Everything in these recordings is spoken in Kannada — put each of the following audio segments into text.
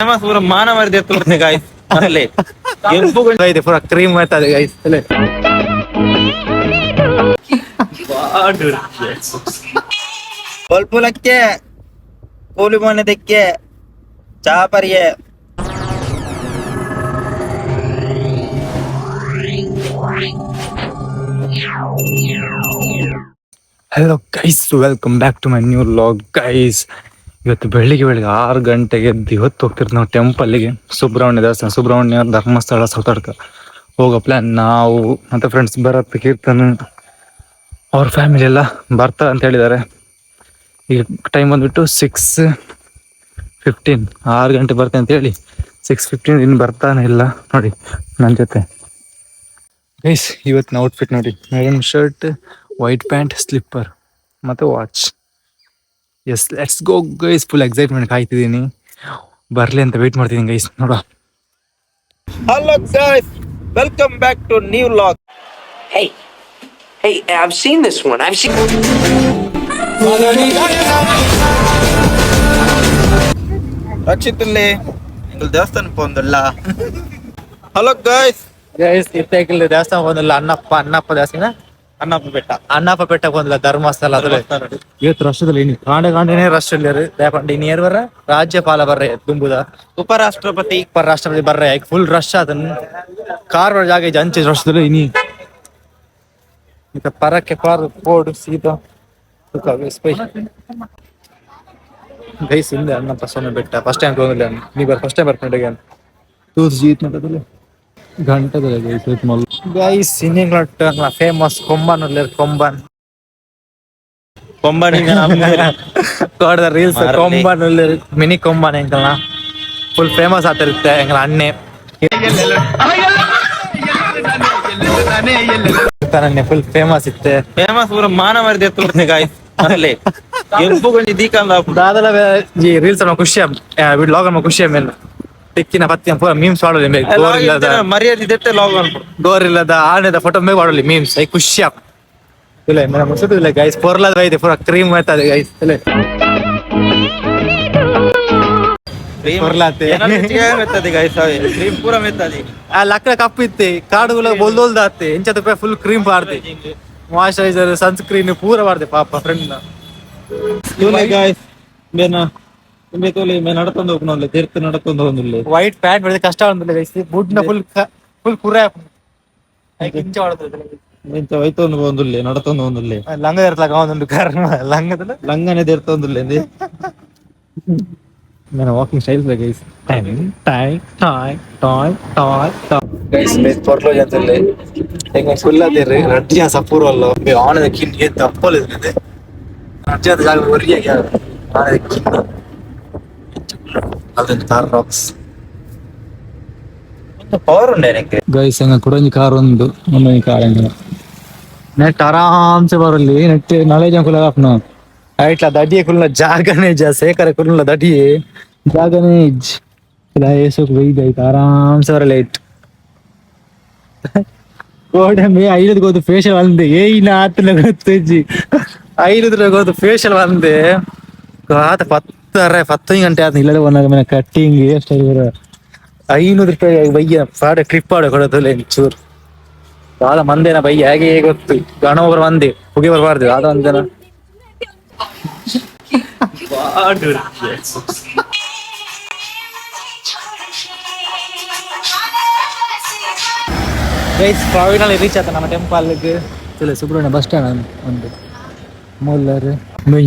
ಫೇಮಸ್ ಪೂರ ಮಾನವರದಿ ಎತ್ತು ಗಾಯ್ಸ್ ಅಲ್ಲೇ ಇದೆ ಪೂರ ಕ್ರೀಮ್ ಮಾಡ್ತದೆ ಗೈಸ್ ಅಲ್ಲೇ ಬಲ್ಪುಲಕ್ಕೆ ಕೂಲಿ ಮೊನೆದಕ್ಕೆ ಚಾಪರಿಯೆ hello guys, welcome back to my new vlog guys. ಇವತ್ತು ಬೆಳಿಗ್ಗೆ 6 ಗಂಟೆಗೆ ಎದ್ದು ಇವತ್ತು ಹೋಗ್ತಿರ್ತೀವಿ ನಾವು ಟೆಂಪಲ್ಗೆ, ಸುಬ್ರಹ್ಮಣ್ಯ ದೇವಸ್ಥಾನ, ಸುಬ್ರಹ್ಮಣ್ಯ ಧರ್ಮಸ್ಥಳ, ಸೌತಡ್ಕ ಹೋಗೋ ಪ್ಲ್ಯಾನ್. ನಾವು ಮತ್ತು ಫ್ರೆಂಡ್ಸ್ ಭರತ್, ಕೀರ್ತನ್ ಅವ್ರ ಫ್ಯಾಮಿಲಿ ಎಲ್ಲ ಬರ್ತಾರೆ ಅಂತ ಹೇಳಿದ್ದಾರೆ. ಈಗ ಟೈಮ್ ಬಂದುಬಿಟ್ಟು 6:15, 6 ಗಂಟೆ ಬರ್ತೇನೆ ಅಂತ ಹೇಳಿ 6:15 ಇನ್ನು ಬರ್ತಾನೆ ಇಲ್ಲ ನೋಡಿ ನನ್ನ ಜೊತೆ ಗೈಸ್. ಇವತ್ತಿನ ಔಟ್ಫಿಟ್ ನೋಡಿ, maroon shirt, white pant, slipper ಮತ್ತು watch. Yes, let's go guys. Full excitement ಕಾಯ್ತಿದ್ದೀನಿ, ಬರಲಿ ಅಂತ ವೆಯ್ಟ್ ಮಾಡ್ತೀನಿ ಗೈಸ್. ನೋಡ. Hello guys, welcome back to new vlog. Hey, I've seen this one. ರಕ್ಷಿತಲ್ಲಿ ಎಂಗಲ್ ದೇವಸ್ಥಾನ ಪೋಂದಲ್ಲ. ಹಲೋ ಗೈಸ್ ಇತ್ತೇಕಿಲ್ಲ ದೇವಸ್ಥಾನ ಬಂದಿಲ್ಲ. ಅಣ್ಣಪ್ಪ ದೇವಸ್ಥಾನ, ಅಣ್ಣಪ್ಪ ಬೆಟ್ಟ ಬಂದಿಲ್ಲ. ಧರ್ಮಸ್ಥಳ ಇವತ್ತು ರಶದಲ್ಲಿ ಕಾಂಡನೇ ರಶ್ ಇಲ್ಲಿ ನಿಯರ್ ಬರ ರಾಜ್ಯಪಾಲ ಬರ್ರೆ ತುಂಬುದ, ಉಪರಾಷ್ಟ್ರಪತಿ ಬರ್ರೆ ಫುಲ್ ರಶ್ ಅದನ್ನ ಕಾರ್ ಜಾಗ ಅಂಚೆ ರಶದಲ್ಲಿ ಇನಿ ಪರಕ್ಕೆ ಪಾರು ಪೋಡು ಸೀತಾ ಗೈಸ್. ಹಿಂದೆ ಅಣ್ಣಪ್ಪ ಸ್ವಾಮಿ ಬೆಟ್ಟ ಫಸ್ಟ್ ಟೈಮ್ ತೊಗೊಂಡಿಲ್ಲ. ನೀವು ಫಸ್ಟ್ ಟೈಮ್ ಬರ್ಕೊಂಡೆ ತೂಸ್ ಜೀತ್ ನೋಡೋದಿಲ್ಲ ಗಂಟೆದ ಗೈಸ್. ಇನ್ನಿಂಗ್ಲಟ್ ಫೇಮಸ್ ಕೊಂಬನ್ ಕೋಡದ ರೀಲ್ಸ್ ಕೊಂಬನ್ ಮಿನಿ ಕೊಂಬನ್ ಎಂಕಲ್ನ ಫುಲ್ ಫೇಮಸ್ ಆಗ್ತಿರುತ್ತೆ ಎಂಗಲ ಅಣ್ಣೆ ಫುಲ್ ಫೇಮಸ್ ಇತ್ತೆ. ಫೇಮಸ್ ಪೂರ ಮಾನವರದಿ ಎತ್ತು ಗಾಯ್ಸ್ ಅಲ್ಲೇ ಎಂಪುಗೊಂಡು ದೀಕಂದ ದಾದಲ ಈ ರೀಲ್ಸ್ ಖುಷಿ ಲಾಗ್ ಖುಷಿ ಮೇಲೆ ಟಿಕ್ಕಿನ ಪತ್ತಿನ ಪೂರ ಮೀಮ್ಸ್ ಮಾಡೋಲಿ. ಮರ್ಯಾದೆ ಲಾಗ್ ಅನ್ಬಿಡು, ಗೋರಿಲ್ಲದ ಆನೆದ ಫೋಟೋ ಮೇಲೆ ಮಾಡೋಲಿ ಮೀಮ್ಸ್. ಐ ಖುಷಿ ಇಲ್ಲ ಮೇರೆ ಮುಗಿದಿಲ್ಲ ಗೈಸ್. ಪೊರ್ಲದ ಇದೆ ಪೂರ ಕ್ರೀಮ್ ಮಾಡ್ತದೆ ಗೈಸ್. ಲಕ್ಕ ಕಪ್ ಇತ್ತೆ ಕಾಡುಗಳ ಬೊಲ್ದೊಲ್ದ ಆತೆ ಎಂಚ ರೂಪಾಯಿ ಫುಲ್ ಕ್ರೀಮ್ ಪಾಡ್ದೆ, ಮಾಯಿಶ್ಚರೈಸರ್, ಸನ್ಸ್ಕ್ರೀನ್ ಪೂರ ಪಾಡ್ದೆ ಪಾಪ ಫ್ರೆಂಡ್ ನಡ್ಕೊಂಡು ಹೋಗಿಲ್ಲ. ವೈಟ್ ಪ್ಯಾಂಟ್ ಹೊಡೆದ ಕಷ್ಟ ಬಂದಿಲ್ಲ ಗೈಸ್. ಬುಡ್ನ ಫುಲ್ ಕುರ ಇಂಚ ಇಂಚ ಹೋಯ್ತೊಂದು ಬಂದಿಲ್ಲ, ನಡ್ಕೊಂಡು ಬಂದಿಲ್ಲ. ಲಂಗ ಇರ್ತಲಾಗ ಒಂದು ಕಾರಣ ಲಂಗದ ಲಂಗನೆ ಇರ್ತೊಂದಿಲ್ಲ ನಾನು ವಾಕಿಂಗ್ ಸ್ಟೈಲ್ ಗೈಸ್. ಫುಲ್ ಅದೇ ರಡ್ಡಿಯ ಸಪೂರ್ ಅಲ್ಲ ಆನದ ಕಿನ್ ಎದ್ದು ಅಪ್ಪಲಿದೆ ರಡ್ಡಿಯಾದ ಜಾಗ ಒರಿಯಾಗಿ ಆನದ ಕಿನ್ ಅದೊಂದು ಕಾರ್ ರಾಕ್ಸ್ ಪವರ್ ಉಂಡೆ ಗೈಸ್. ಹಂಗ ಕೊಡೊಂದು ಕಾರ್ ಒಂದು ಒಂದೊಂದು ಕಾರ್ ಹಂಗ ನೆಟ್ ಆರಾಮ್ಸೆ ಬರಲಿ. ನೆಟ್ ನಾಳೆ ಕುಲ ಅಪ್ನ ಐಟ್ಲ ದಡಿಯೇ ಕುಲ್ಲ ಜಾಗನೇ ಸೇಕರೆ ಕುಲ್ಲ ದಡಿಯೇ ಜಾಗನೇ ಏಸೋಕ್ ವೈದ್ ಆಯ್ತು ಆರಾಮ್ಸೆ ಬರಲ್ಲ. ಇಟ್ ಗೋಡೆ ಐಲದ್ ಗೊತ್ತು ಫೇಶಿಯಲ್ ಬಂದೆ ಏನ ಆತನ ಗೊತ್ತಜ್ಜಿ 5 ಗೊತ್ತು ಫೇಶಿಯಲ್ ಬಂದೆ ಆತ 10 ಗಂಟೆ ಆತ ಇಲ್ಲದೆ ಬಂದಾಗ ಮನೆ ಕಟ್ಟಿಂಗ್ ಎಷ್ಟು 500 ರೂಪಾಯಿ ಬೈಯ ಪಾಡ ಕ್ಲಿಪ್ ಆಡ ಕೊಡೋದಿಲ್ಲ ಚೂರು ಬಾಳ ಮಂದೇನ ಬೈಯ ಹೇಗೆ ಗೊತ್ತು. ಗಣ ಒಬ್ಬರು ಮಂದಿ ಹುಗಿ ಬರಬಾರ್ದು ಅದೊಂದನ ಗೈಸ್. ಫೈನಲಿ ರೀಚ್ ಆಯ್ತು ನಮ್ಮ ಟೆಂಪಲ್ಗೆ. ಸುಬ್ರಹ್ಮಣ್ಯ ಬಸ್ ಸ್ಟ್ಯಾಂಡ್ ಒಂದು ಮೂಲರ್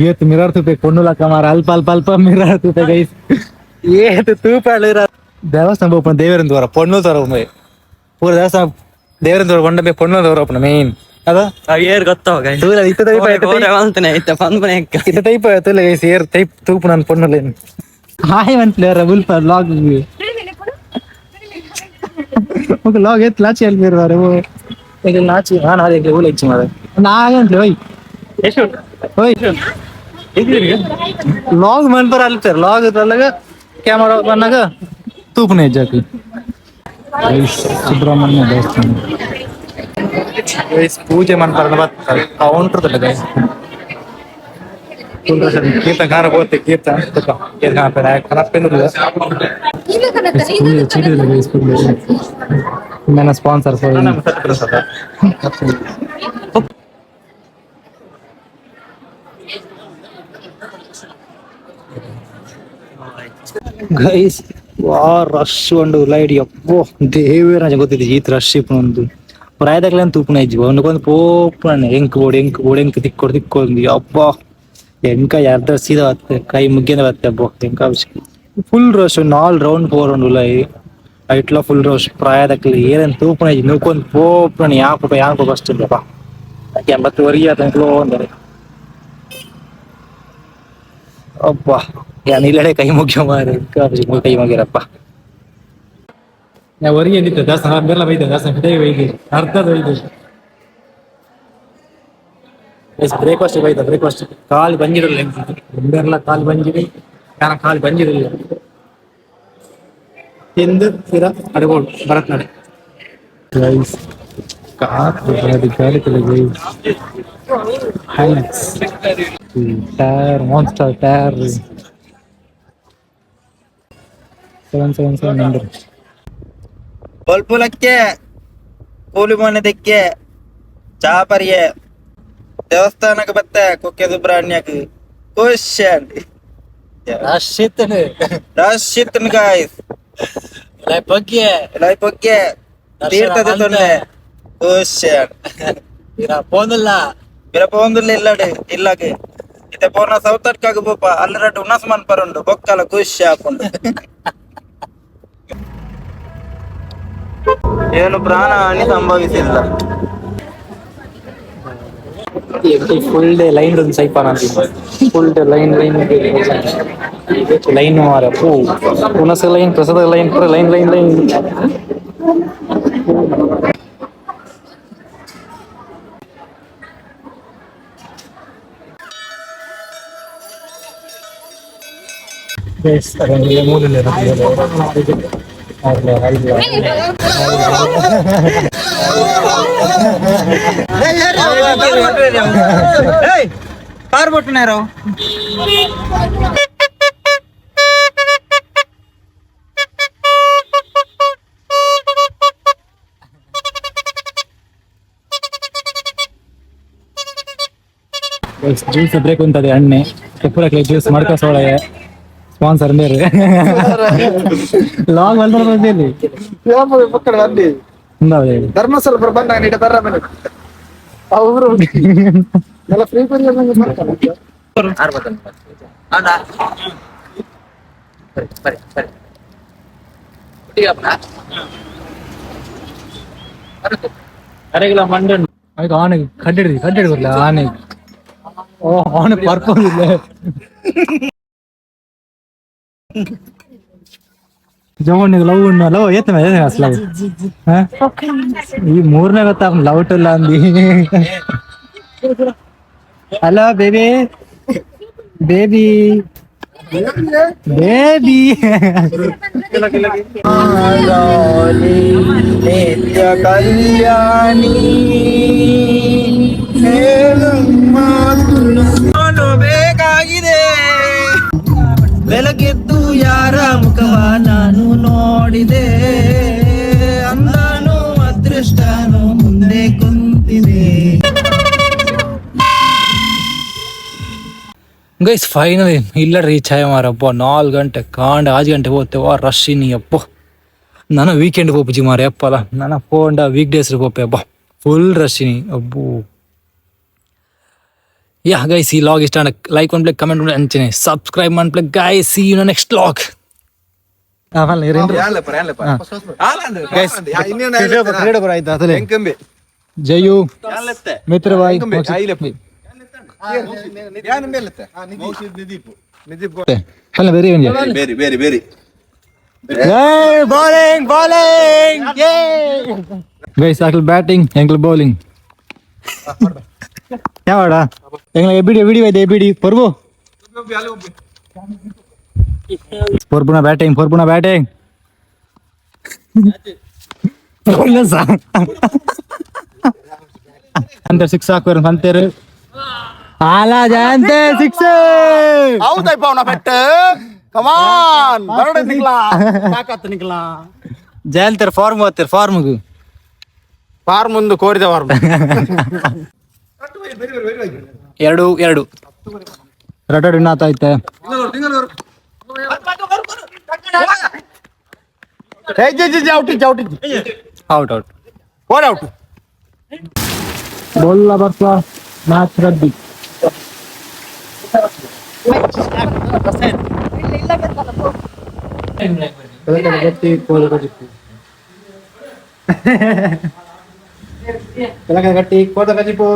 ಏತ್ ಮಿರರ್ ತೂಪೆ ಕೊಂಡುಲಕ್ಕ ಮಾರ ಅಲ್ಪ ಮಿರರ್ ತೂಪೆ ಗೈಸ್. ಏತ್ ತೂಪ ದೇವಸ್ಥಾನ ಓಪನ್ ದೇವರಿಂದ ವರ ಪೊಣ್ಣು ತೋರ ಪೂರ ದೇವಸ್ಥಾನ ದೇವರಿಂದ ಕೊಂಡ ಪೊಣ್ಣು ತೋರ ಓಪನ್ ಮೇನ್ ಅದ ಏರ್ ಗೊತ್ತಾವ ಟೈಪ್ ಆಯ್ತು ಗೈಸ್. ಏರ್ ಟೈಪ್ ತೂಪು ನನ್ನ ಪೊಣ್ಣಲ್ಲೇನು ಹಾಯ್ ಮಂತ್ಲಿ ರಬುಲ್ಪ ಲಾಗ್ ಲಾಗ್ ಎತ್ ಲಾಚಿ ಅಲ್ಲಿ ಇರುವಾರೆ ಈಗ ನಾಚಿ ನಾನು ಅದಕ್ಕೆ ಊಲ ಹೆಚ್ಚು ಮಾಡ ನಾಗಂಟ್ಲಿ ಹೋಯ್ ಲಾಗ್ ಮನ್ಪರ ಅಲ್ತಾರೆ ಲಾಗ್ ಅಲ್ಲಾಗ ಕ್ಯಾಮರಾ ಬಂದಾಗ ತೂಪನೆ ಹೆಜ್ಜಾಕಿ. ಸುಬ್ರಹ್ಮಣ್ಯ ದೇವಸ್ಥಾನ ಪೂಜೆ ಮನ್ಪರ ಬರ್ತಾರೆ ಕೌಂಟ್ರದಲ್ಲ guys. kita cara buat kita kita apa naik kenapa itu mana sponsor for guys ವಾ ರಶ್ ಒಂದು ಲೈಟ್ ಅಪ್ಪೋ ದೇವರ ಗೊತ್ತಿದೆ ಈ ರಶ್ ಒಂದು ಪ್ರಾಯದಾಗಲೇ ತೂಪಣ ಇಜ್ಜಿ ಒಂದಕ್ಕೊಂದು ಪೋಪಣ ಎಂಕ್ ತಿಕ್ಕೊಂಡು ಅಪ್ಪ ಎಂಕ ಯಾರ್ದ ಸೀದಾ ಬತ್ತೆ ಕೈ ಮುಗ್ಗಿಂದ ಬತ್ತೆ ಅಬ್ಬೋ ಎಂಕ ಫುಲ್ ರಶ್ 4 ರೌಂಡ್ 4 ರೌಂಡ್ ಉಲಾಯಿ ಐಟ್ಲ ಫುಲ್ ರಶ್ ಪ್ರಾಯದಾಗಲಿ ಏನೇನು ತೂಪಣ ಇಜ್ಜಿ ನೋಡ್ಕೊಂಡು ಪೋಪಣ ಯಾಕೆ ಫಸ್ಟ್ ಇಲ್ಲಪ್ಪ 80 ಆತಂಕಲೋ ಅಂದರೆ ಅಪ್ಪ ಯಾನಿಲ್ಲಡೆ ಕೈ ಮುಗ್ಯ ಮಾರಿ ಕೈ ಮುಗಿರಪ್ಪ ನಾ ಹೊರಗೆ ಎಂದಿತ್ತು ದಾಸ ಬೆಲ್ಲ ಬೈದ ದಾಸ ಹಿಡಿಯ ಬೈದಿ ಅರ್ಧದ ಬೈದು ಬ್ರೇಕ್ಫಾಸ್ಟ್ ಬೈದ ಬ್ರೇಕ್ಫಾಸ್ಟ್ ಕಾಲು ಬಂದಿರಲಿಲ್ಲ ಬೆಲ್ಲ ಕಾಲು ಬಂದಿರಿ ಯಾರ ಕಾಲು ಬಂದಿರಲಿಲ್ಲ ತಿಂದು ತೀರ ಅಡಗೋಳು ಬರತ್ ನಡೆ ಗೈಸ್ ಗಾಡಿ highlights tyre monster tyre 777 number ಬಲ್ಪುಲಕ್ಕೆ ಕೂಲಿ ಮೊನೆದಕ್ಕೆ ಚಾಪರಿಗೆ ದೇವಸ್ಥಾನಕ್ಕೆ ಬತ್ತೆ ಕುಕ್ಕೆ ಸುಬ್ರಹ್ಮಣ್ಯಕ್ಕೆ ಖುಷಿ ಅಂಡಿ ರಾಶಿತನ ಗಾಯ್ಸ್ ಬಗ್ಗೆ ತೀರ್ಥದ ತೊಂದ್ರೆ ಖುಷಿ ಪೋಂದಿಲ್ಲ ಇಲ್ಲಗೆ ಇತ್ತೆ ಪೋರ್ನ ಸೌತಡ್ಕಾಗ ಬೋಪ ಅಲ್ಲರಟ್ಟು ಉನ್ನಸ್ ಮನ್ಪರುಂಡು ಬೊಕ್ಕಲ ಖುಷಿ ಹಾಕೊಂಡು ಏನು ಪ್ರಾಣ ಹಾನಿ ಸಂಭವಿಸಿಲ್ಲ ಫುಲ್ ಡೇ ಲೈನ್ ಒಂದು ಸೈಪಾನ ಫುಲ್ ಡೇ ಲೈನ್ ಮಾರ ಪುನಸ ಲೈನ್ ಪ್ರಸಾದ ಲೈನ್ ಪೂರ ಲೈನ್ ಕಾರ್ ಬಿಟ್ಟನೇರೋ ಜ್ಯೂಸ್ ಬ್ರೇಕ್ ಉಂಟದೆ ಎಣ್ಣೆ ಕೆಪ್ಪಳಕ್ಕೆ ಜ್ಯೂಸ್ ಮಾಡ್ಕೊ ಸೋಳಗೆ ಸ್ಪಾನ್ಸರ್ ಬೇರೆ ಲಾಗ್ ಬಂದಲ್ಲಿ ಧರ್ಮಸ್ಥಳ ಬಂದ ಅವರು ಎಲ್ಲ ಫ್ರೀ ಅರೆಗಿಲ್ಲ ಮಂಡನ್ ಆಯ್ತು ಆನೆಗೆ ಕಡ್ಡಿಡಿ ಬರ್ಲ ಆನೆಗೆ ಓ ಆನೆ ಪರ್ಪಲ್ ಇಲ್ಲ ಜವಣ್ಣಿಗೆ ಲವ್ ಏತ ಲವ್ ಈ ಮೂರನೇ ಗೊತ್ತಾ ಲವ್ ಟು ಇಲ್ಲ ಅಂದಿ ಹಲೋ ಬೇಬಿ ನಿತ್ಯ ಕಲ್ಯಾಣಿ ಬೇಕಾಗಿದೆ ಬೆಳಗೆದ್ದು ಯಾರ ಮುಖವ ನಾನು ನೋಡಿದೆ ಅಂದಾನು ಅದೃಷ್ಟನು ಮುಂದೆ ಕುಂತಿದೆ. ಗೈಸ್ ಫೈನಲಿ ಇಲ್ಲ ರೀಚ್ ಆಯ ಮಾರಪ್ಪ 4 ಗಂಟೆ ಕಾಂಡ 5 ಗಂಟೆ ಹೋಗ್ತೇವ ರಶ್ ಇನ್ನಿ ಅಪ್ಪ ನಾನು ವೀಕೆಂಡ್ ಹೋಗ್ಬಿಜಿ ಮಾರ ಅಪ್ಪಲ್ಲ ನನ್ನ ಫೋಂಡ ವೀಕ್ ಡೇಸ್ ಹೋಗ್ಪೆ ಅಪ್ಪ ಫುಲ್ ರಶ್ ಇನ್ನಿ ಅಬ್ಬು ಯಾ ಗೈಸ್ ಈ ಲಾಗ್ ಇಷ್ಟ ಲೈಕ್ ಮಾಡ್ಬೇಕು ಕಮೆಂಟ್ ಮಾಡಿ ಅಂಚನೆ ಸಬ್ಸ್ಕ್ರೈಬ್ ಮಾಡ್ಬೇಕು guys see you next log ಜಯು ಮಿತ್ರ ಬಾಯ್ ಗೈಸ್ ಅಕ್ಲ್ ಬ್ಯಾಟಿಂಗ್ ಎಂಕ್ಲ್ ಬೌಲಿಂಗ್ ಯಾವಾಡ ಎಂಗ್ಲ ಎಬಿಡಿ ಎಬಿಡಿ ಪೊರ್ಪುನ ಬ್ಯಾಟಿಂಗ್ ಅಂತರ 6 ಹಾಕುವರು ಅಂತಾರೆ ಆಲಾ ಜಯಂತೆ 6 ಹೌದೈ ಪಾವನ ಪೆಟ್ಟು ಕಮಾನ್ ಬರಡೆ ನಿಕ್ಲಾ ತಾಕತ್ ನಿಕ್ಲಾ ಜಯಂತರ ಫಾರ್ಮ್ ಓದ್ತೀರ ಫಾರ್ಮ್ಗು ಫಾರ್ಮ್ ಒಂದು ಕೋರಿದ ಫಾರ್ಮ್ 2 ರಟಡ್ ವಿನಾತ್ ಐತೆ ಔಟ್ ಔಟ್ ಓಡ್ ಔಟ್ बोलला बरसा मैच रद्दी ಗಟ್ಟಿ ಕೋದ ಕಜಿಪು